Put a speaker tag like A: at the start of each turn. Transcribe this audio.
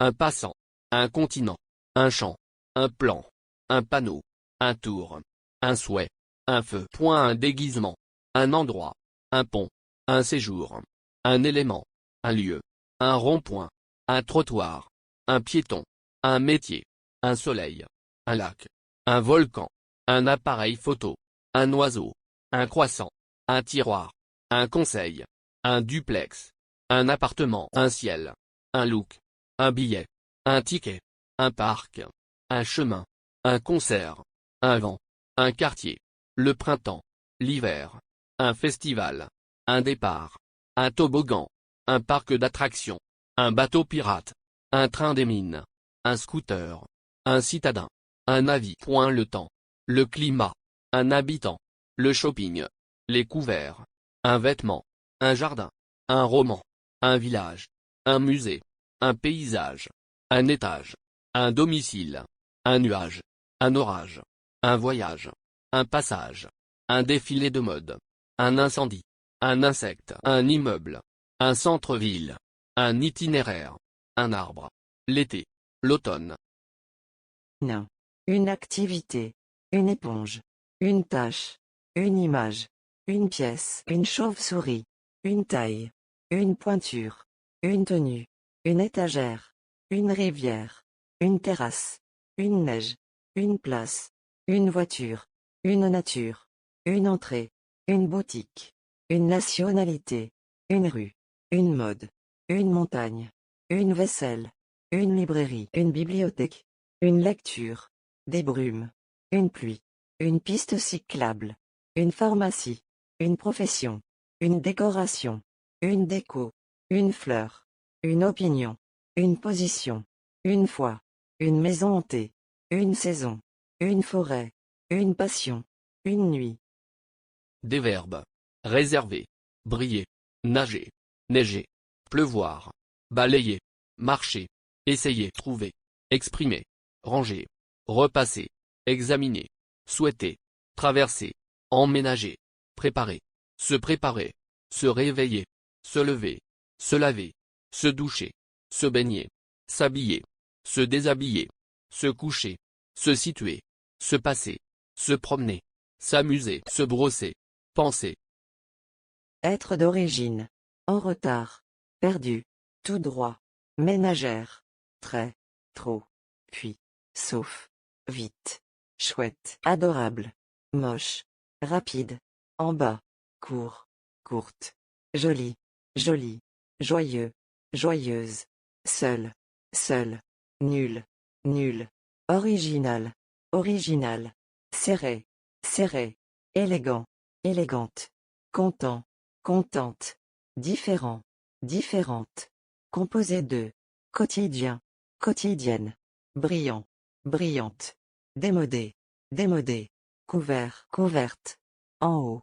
A: un passant, un continent, un champ, un plan, un panneau, un tour, un souhait, un feu. Un déguisement, un endroit, un pont, un séjour, un élément, un lieu, un rond-point, un trottoir, un piéton, un métier, un soleil, un lac, un volcan, un appareil photo, un oiseau, un croissant, un tiroir, un conseil, un duplex, un appartement, un ciel, un look, un billet, un ticket, un parc, un chemin, un concert, un vent, un quartier, le printemps, l'hiver, un festival, un départ, un toboggan, un parc d'attractions, un bateau pirate, un train des mines, un scooter, un citadin, un avis. Le temps, le climat, un habitant, le shopping, les couverts, un vêtement, un jardin, un roman, un village, un musée, un paysage, un étage, un domicile, un nuage, un orage, un voyage, un passage, un défilé de mode, un incendie, un insecte, un immeuble, un centre-ville, un itinéraire, un arbre, l'été, l'automne.
B: Non. Une activité, une éponge, une tâche, une image, une pièce, une chauve-souris, une taille, une pointure, une tenue, une étagère, une rivière, une terrasse, une neige, une place, une voiture, une nature, une entrée, une boutique, une nationalité, une rue, une mode, une montagne, une vaisselle, une librairie, une bibliothèque, une lecture, des brumes, une pluie, une piste cyclable, une pharmacie, une profession, une décoration, une déco, une fleur, une opinion, une position, une foi, une maison hantée, une saison, une forêt, une passion, une nuit.
A: Des verbes. Réserver, briller, nager, neiger, pleuvoir, balayer, marcher, essayer, trouver, exprimer, ranger, repasser, examiner, souhaiter, traverser, emménager, préparer, se réveiller, se lever, se laver, se doucher, se baigner, s'habiller, se déshabiller, se coucher, se situer, se passer, se promener, s'amuser, se brosser, penser.
B: Être d'origine. En retard. Perdu. Tout droit. Ménagère. Très. Trop. Puis. Sauf. Vite. Chouette. Adorable. Moche. Rapide. En bas. Court. Courte. Joli. Joli. Joyeux. Joyeuse. Seul. Seul. Nul. Nul. Original. Original. Serré. Serré. Élégant. Élégante. Content. Contente. Différent. Différente. Composé de. Quotidien. Quotidienne. Brillant. Brillante. Démodé. Démodé. Couvert. Couverte. En haut.